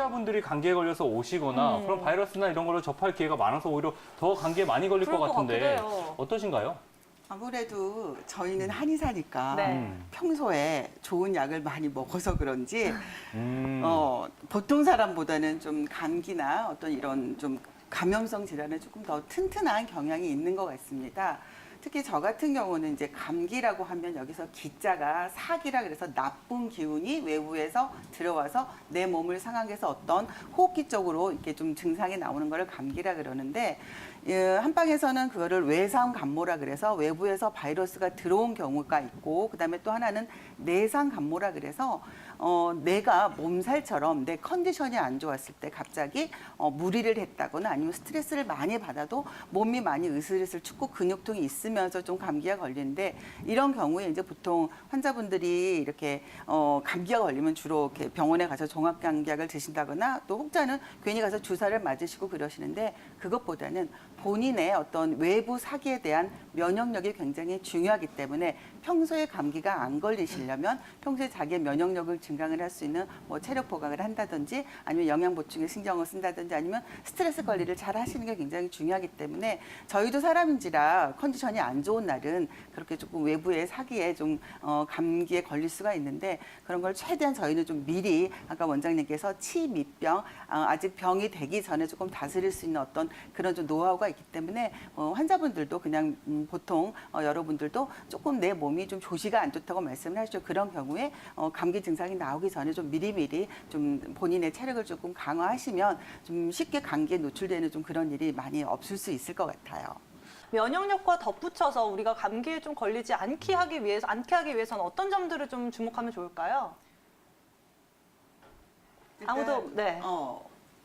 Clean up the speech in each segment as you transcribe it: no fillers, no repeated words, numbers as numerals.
환자분들이 감기에 걸려서 오시거나 그런 바이러스나 이런 걸로 접할 기회가 많아서 오히려 더 감기에 많이 걸릴 것 그럴 것 같은데 같기도 해요. 어떠신가요? 아무래도 저희는 한의사니까 네. 평소에 좋은 약을 많이 먹어서 그런지 음. 보통 사람보다는 좀 감기나 어떤 이런 좀 감염성 질환에 조금 더 튼튼한 경향이 있는 것 같습니다. 특히 저 같은 경우는 이제 감기라고 하면 여기서 기자가 사기라 그래서 나쁜 기운이 외부에서 들어와서 내 몸을 상하게해서 어떤 호흡기 쪽으로 이렇게 좀 증상이 나오는 거를 감기라 그러는데 한방에서는 그거를 외상 감모라 그래서 외부에서 바이러스가 들어온 경우가 있고 그다음에 또 하나는 내상 감모라 그래서 내가 몸살처럼 내 컨디션이 안 좋았을 때 갑자기 무리를 했다거나 아니면 스트레스를 많이 받아도 몸이 많이 으슬으슬 춥고 근육통이 있으면서 좀 감기가 걸리는데 이런 경우에 이제 보통 환자분들이 이렇게 감기가 걸리면 주로 이렇게 병원에 가서 종합감기약을 드신다거나 또 혹자는 괜히 가서 주사를 맞으시고 그러시는데 그것보다는 본인의 어떤 외부 사기에 대한 면역력이 굉장히 중요하기 때문에 평소에 감기가 안 걸리시려면 평소에 자기의 면역력을 증강을 할 수 있는 뭐 체력 보강을 한다든지 아니면 영양 보충에 신경을 쓴다든지 아니면 스트레스 관리를 잘 하시는 게 굉장히 중요하기 때문에 저희도 사람인지라 컨디션이 안 좋은 날은 그렇게 조금 외부의 사기에 좀 감기에 걸릴 수가 있는데 그런 걸 최대한 저희는 좀 미리 아까 원장님께서 치밀병 아직 병이 되기 전에 조금 다스릴 수 있는 어떤 그런 좀 노하우가 있기 때문에 환자분들도 그냥 보통 여러분들도 조금 내 몸이 좀 조시가 안 좋다고 말씀을 하시죠. 그런 경우에 감기 증상이 나오기 전에 좀 미리미리 좀 본인의 체력을 조금 강화하시면 좀 쉽게 감기에 노출되는 좀 그런 일이 많이 없을 수 있을 것 같아요. 면역력과 덧붙여서 우리가 감기에 좀 걸리지 않게 하기 위해서는 어떤 점들을 좀 주목하면 좋을까요? 아무도 네.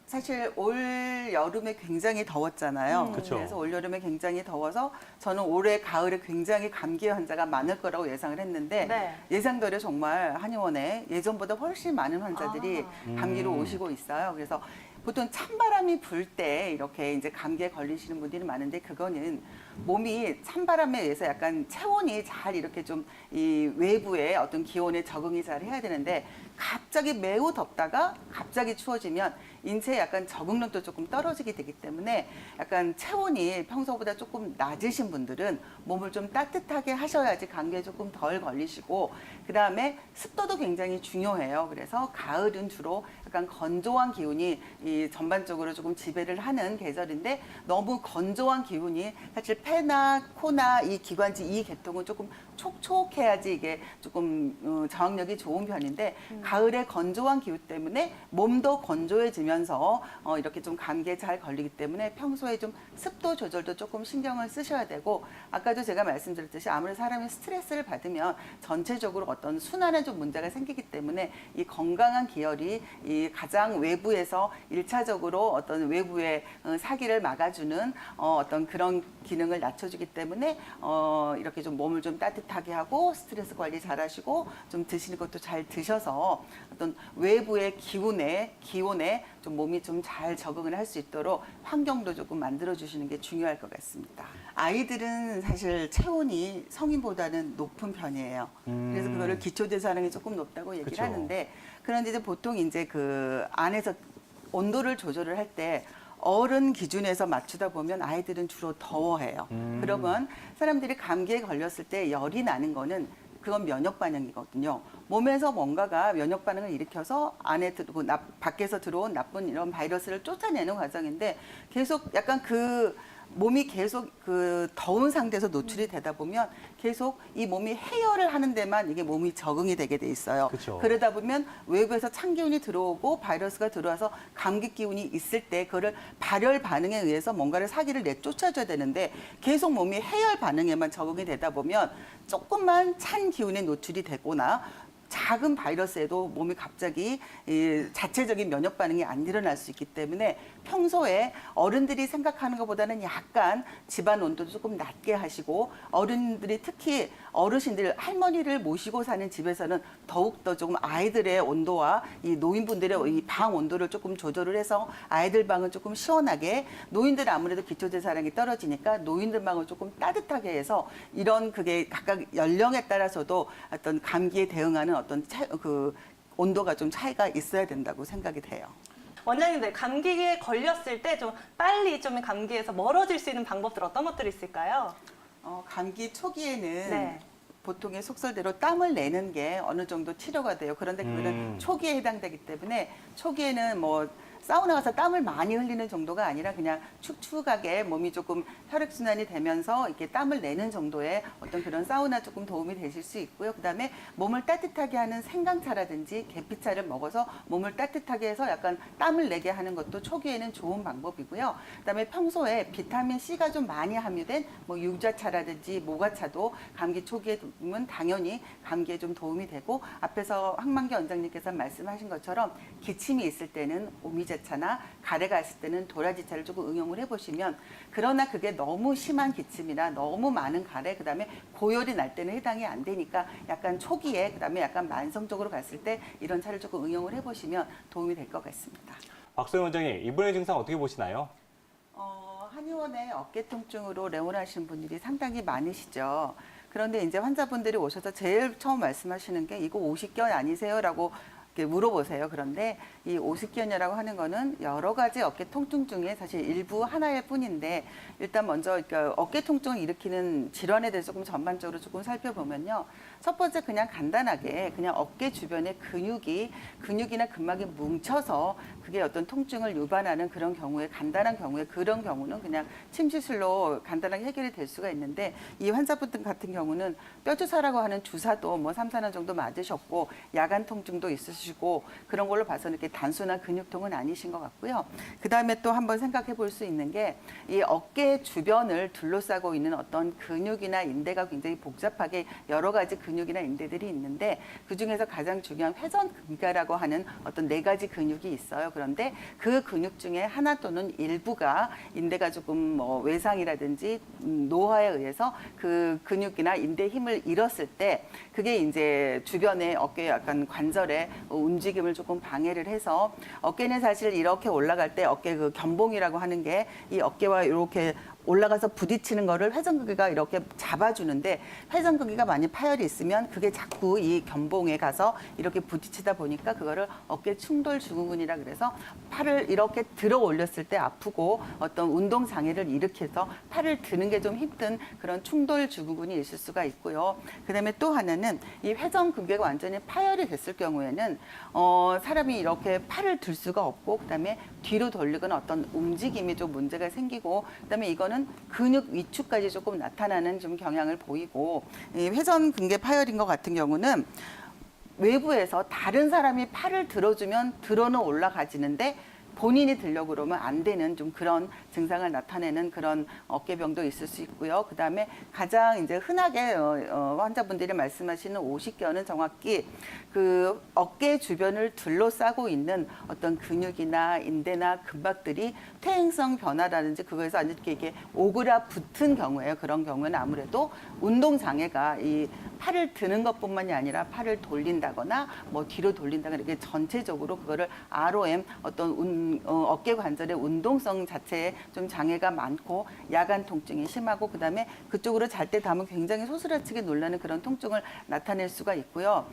사실 올 여름에 굉장히 더웠잖아요. 그쵸. 그래서 올 여름에 굉장히 더워서 저는 올해 가을에 굉장히 감기 환자가 많을 거라고 예상을 했는데 네. 예상대로 정말 한의원에 예전보다 훨씬 많은 환자들이 감기로 오시고 있어요. 그래서 보통 찬바람이 불 때 이렇게 이제 감기에 걸리시는 분들이 많은데 그거는 몸이 찬바람에 의해서 약간 체온이 잘 이렇게 좀 이 외부의 어떤 기온에 적응이 잘 해야 되는데 갑자기 매우 덥다가 갑자기 추워지면 인체에 약간 적응력도 조금 떨어지게 되기 때문에 약간 체온이 평소보다 조금 낮으신 분들은 몸을 좀 따뜻하게 하셔야지 감기에 조금 덜 걸리시고 그다음에 습도도 굉장히 중요해요. 그래서 가을은 주로 약간 건조한 기운이 이 전반적으로 조금 지배를 하는 계절인데 너무 건조한 기운이 사실 폐나 코나 이 기관지 이 계통은 조금 촉촉해야지 이게 조금 저항력이 좋은 편인데 가을에 건조한 기후 때문에 몸도 건조해지면서 이렇게 좀 감기에 잘 걸리기 때문에 평소에 좀 습도 조절도 조금 신경을 쓰셔야 되고 아까도 제가 말씀드렸듯이 아무래도 사람이 스트레스를 받으면 전체적으로 어떤 순환에 좀 문제가 생기기 때문에 이 건강한 기혈이 이 가장 외부에서 일차적으로 어떤 외부의 사기를 막아주는 어떤 그런 기능을 낮춰주기 때문에 이렇게 좀 몸을 좀 따뜻하게 하고 스트레스 관리 잘 하시고 좀 드시는 것도 잘 드셔서 어떤 외부의 기온에 좀 몸이 좀 잘 적응을 할 수 있도록 환경도 조금 만들어 주시는 게 중요할 것 같습니다. 아이들은 사실 체온이 성인보다는 높은 편이에요. 그래서 그거를 기초대사량이 조금 높다고 얘기를 그쵸. 하는데 그런데 이제 보통 이제 그 안에서 온도를 조절을 할 때 어른 기준에서 맞추다 보면 아이들은 주로 더워해요. 그러면 사람들이 감기에 걸렸을 때 열이 나는 거는 그건 면역 반응이거든요. 몸에서 뭔가가 면역 반응을 일으켜서 안에 들고 밖에서 들어온 나쁜 이런 바이러스를 쫓아내는 과정인데 계속 약간 그 몸이 계속 그 더운 상태에서 노출이 되다 보면 계속 이 몸이 해열을 하는 데만 이게 몸이 적응이 되게 돼 있어요. 그쵸. 그러다 보면 외부에서 찬 기운이 들어오고 바이러스가 들어와서 감기 기운이 있을 때 그거를 발열 반응에 의해서 뭔가를 사기를 내쫓아줘야 되는데 계속 몸이 해열 반응에만 적응이 되다 보면 조금만 찬 기운에 노출이 되거나 작은 바이러스에도 몸이 갑자기 이 자체적인 면역 반응이 안 일어날 수 있기 때문에 평소에 어른들이 생각하는 것보다는 약간 집안 온도도 조금 낮게 하시고 어른들이 특히 어르신들 할머니를 모시고 사는 집에서는 더욱더 조금 아이들의 온도와 이 노인분들의 이 방 온도를 조금 조절을 해서 아이들 방은 조금 시원하게 노인들은 아무래도 기초대사량이 떨어지니까 노인들 방을 조금 따뜻하게 해서 이런 그게 각각 연령에 따라서도 어떤 감기에 대응하는 어떤 그 온도가 좀 차이가 있어야 된다고 생각이 돼요. 원장님들 감기에 걸렸을 때 좀 빨리 좀 감기에서 멀어질 수 있는 방법들 어떤 것들이 있을까요? 감기 초기에는 네. 보통의 속설대로 땀을 내는 게 어느 정도 치료가 돼요. 그런데 그거는 초기에 해당되기 때문에 초기에는 뭐 사우나 가서 땀을 많이 흘리는 정도가 아니라 그냥 축축하게 몸이 조금 혈액순환이 되면서 이렇게 땀을 내는 정도의 어떤 그런 사우나 조금 도움이 되실 수 있고요. 그다음에 몸을 따뜻하게 하는 생강차라든지 계피차를 먹어서 몸을 따뜻하게 해서 약간 땀을 내게 하는 것도 초기에는 좋은 방법이고요. 그다음에 평소에 비타민 C가 좀 많이 함유된 뭐 유자차라든지 모과차도 감기 초기에 보면 당연히 감기에 좀 도움이 되고, 앞에서 황만기 원장님께서 말씀하신 것처럼 기침이 있을 때는 오미자차나 가래가 있을 때는 도라지차를 조금 응용을 해보시면, 그러나 그게 너무 심한 기침이나 너무 많은 가래, 그다음에 고열이 날 때는 해당이 안 되니까 약간 초기에, 그다음에 약간 만성적으로 갔을 때 이런 차를 조금 응용을 해보시면 도움이 될 것 같습니다. 박소영 원장님, 이번의 증상 어떻게 보시나요? 한의원에 어깨 통증으로 내원하시는 분들이 상당히 많으시죠. 그런데 이제 환자분들이 오셔서 제일 처음 말씀하시는 게 이거 오십견 아니세요? 라고 이렇게 물어보세요. 그런데 이 오십견이라고 하는 거는 여러 가지 어깨 통증 중에 사실 일부 하나일 뿐인데, 일단 먼저 그러니까 어깨 통증을 일으키는 질환에 대해서 조금 전반적으로 조금 살펴보면요. 첫 번째, 그냥 간단하게 그냥 어깨 주변에 근육이나 근막이 뭉쳐서 그게 어떤 통증을 유발하는 그런 경우에, 간단한 경우에, 그런 경우는 그냥 침시술로 간단하게 해결이 될 수가 있는데, 이 환자분들 같은 경우는 뼈주사라고 하는 주사도 뭐 3, 4년 정도 맞으셨고 야간 통증도 있으시고 그런 걸로 봐서는 이렇게 단순한 근육통은 아니신 것 같고요. 그다음에 또 한번 생각해 볼 수 있는 게, 이 어깨 주변을 둘러싸고 있는 어떤 근육이나 인대가 굉장히 복잡하게 여러 가지 근육이나 인대들이 있는데, 그중에서 가장 중요한 회전근개라고 하는 어떤 4가지 근육이 있어요. 그런데 그 근육 중에 하나 또는 일부가 인대가 조금 뭐 외상이라든지 노화에 의해서 그 근육이나 인대 힘을 잃었을 때, 그게 이제 주변에 어깨 약간 관절의 움직임을 조금 방해를 해서, 어깨는 사실 이렇게 올라갈 때 어깨 그 견봉이라고 하는 게 이 어깨와 이렇게 올라가서 부딪히는 거를 회전근개가 이렇게 잡아주는데, 회전근개가 많이 파열이 있으면 그게 자꾸 이 견봉에 가서 이렇게 부딪히다 보니까 그거를 어깨 충돌 증후군이라 그래서 팔을 이렇게 들어 올렸을 때 아프고 어떤 운동 장애를 일으켜서 팔을 드는 게 좀 힘든 그런 충돌 증후군이 있을 수가 있고요. 그다음에 또 하나는 이 회전근개가 완전히 파열이 됐을 경우에는 사람이 이렇게 팔을 들 수가 없고, 그다음에 뒤로 돌리거나 어떤 움직임이 좀 문제가 생기고, 그다음에 이거는 근육 위축까지 조금 나타나는 좀 경향을 보이고, 이 회전근개 파열인 것 같은 경우는 외부에서 다른 사람이 팔을 들어주면 들어는 올라가지는데 본인이 들려고 그러면 안 되는 좀 그런 증상을 나타내는 그런 어깨병도 있을 수 있고요. 그다음에 가장 이제 흔하게 환자분들이 말씀하시는 오십견은 정확히 그 어깨 주변을 둘러싸고 있는 어떤 근육이나 인대나 근막들이 퇴행성 변화라든지 그거에서 완전 이렇게 오그라 붙은 경우에요. 그런 경우는 아무래도 운동 장애가 이 팔을 드는 것뿐만이 아니라 팔을 돌린다거나 뭐 뒤로 돌린다거나 이렇게 전체적으로 그거를 ROM 어떤 어깨 관절의 운동성 자체에 좀 장애가 많고 야간 통증이 심하고, 그다음에 그쪽으로 잘 때 닿으면 굉장히 소스라치게 놀라는 그런 통증을 나타낼 수가 있고요.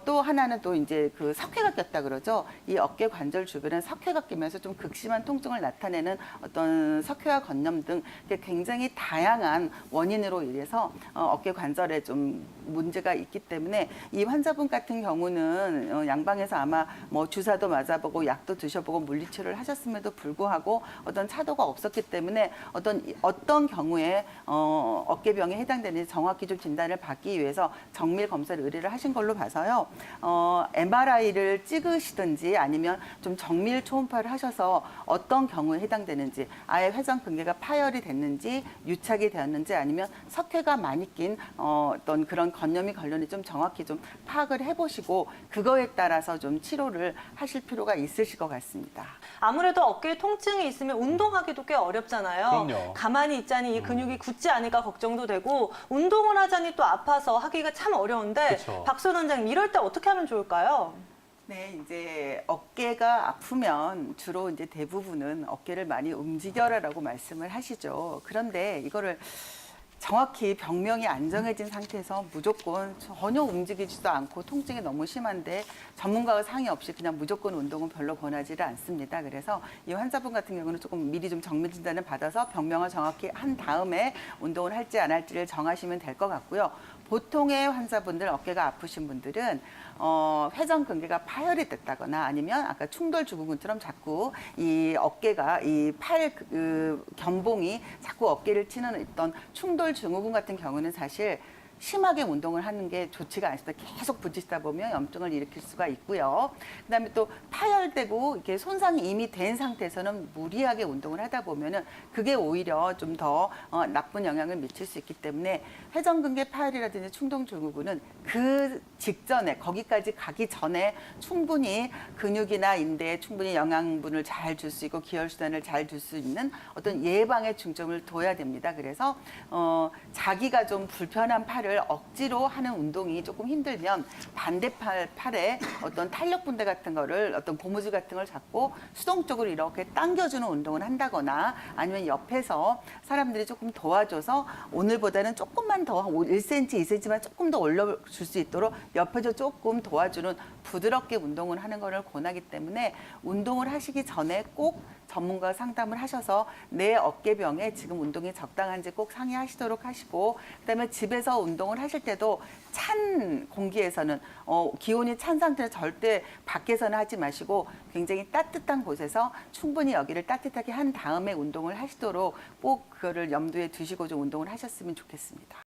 또 하나는 또 이제 그 석회가 꼈다 그러죠. 이 어깨 관절 주변에 석회가 끼면서 좀 극심한 통증을 나타내는 어떤 석회화 건염 등 굉장히 다양한 원인으로 인해서 어깨 관절에 좀 문제가 있기 때문에, 이 환자분 같은 경우는 양방에서 아마 뭐 주사도 맞아보고 약도 드셔보고 물리치료를 하셨음에도 불구하고 어떤 차도가 없었기 때문에 어떤 경우에 어깨병에 해당되는지 정확히 좀 진단을 받기 위해서 정밀 검사를 의뢰를 하신 걸로 봐서요. MRI를 찍으시든지 아니면 좀 정밀 초음파를 하셔서 어떤 경우에 해당되는지, 아예 회전근개가 파열이 됐는지 유착이 되었는지 아니면 석회가 많이 낀 어떤 그런 건염이 걸렸는지 좀 정확히 좀 파악을 해보시고 그거에 따라서 좀 치료를 하실 필요가 있으실 것 같습니다. 아무래도 어깨에 통증이 있으면 운동하기도 꽤 어렵잖아요. 그럼요. 가만히 있자니 이 근육이 굳지 않을까 걱정도 되고, 운동을 하자니 또 아파서 하기가 참 어려운데, 그쵸. 박소연 원장님 이럴 때 어떻게 하면 좋을까요? 네, 이제 어깨가 아프면 주로 이제 대부분은 어깨를 많이 움직여라라고 말씀을 하시죠. 그런데 이거를 정확히 병명이 안정해진 상태에서 무조건 전혀 움직이지도 않고 통증이 너무 심한데 전문가와 상의 없이 그냥 무조건 운동은 별로 권하지를 않습니다. 그래서 이 환자분 같은 경우는 조금 미리 좀 정밀 진단을 받아서 병명을 정확히 한 다음에 운동을 할지 안 할지를 정하시면 될 것 같고요. 보통의 환자분들, 어깨가 아프신 분들은 회전근개가 파열이 됐다거나 아니면 아까 충돌 증후군처럼 자꾸 이 어깨가 이 팔 견봉이 자꾸 어깨를 치는 어떤 충돌 증후군 같은 경우는 사실 심하게 운동을 하는 게 좋지가 않습니다. 계속 부딪히다 보면 염증을 일으킬 수가 있고요. 그다음에 또 파열되고 이렇게 손상이 이미 된 상태에서는 무리하게 운동을 하다 보면은 그게 오히려 좀 더 나쁜 영향을 미칠 수 있기 때문에 회전근개 파열이라든지 충동 증후군은 그 직전에 거기까지 가기 전에 충분히 근육이나 인대에 충분히 영양분을 잘 줄 수 있고 기혈순환을 잘 줄 수 있는 어떤 예방에 중점을 둬야 됩니다. 그래서 자기가 좀 불편한 팔을 억지로 하는 운동이 조금 힘들면 팔에 어떤 탄력 분대 같은 거를 어떤 고무줄 같은 걸 잡고 수동적으로 이렇게 당겨주는 운동을 한다거나 아니면 옆에서 사람들이 조금 도와줘서 오늘보다는 조금만 더 1cm, 2cm만 조금 더 올려줄 수 있도록 옆에서 조금 도와주는 부드럽게 운동을 하는 거를 권하기 때문에 운동을 하시기 전에 꼭 전문가 상담을 하셔서 내 어깨병에 지금 운동이 적당한지 꼭 상의하시도록 하시고 그다음에 집에서 운동을 하실 때도 찬 공기에서는 기온이 찬 상태에서 절대 밖에서는 하지 마시고 굉장히 따뜻한 곳에서 충분히 여기를 따뜻하게 한 다음에 운동을 하시도록 꼭 그거를 염두에 두시고 좀 운동을 하셨으면 좋겠습니다.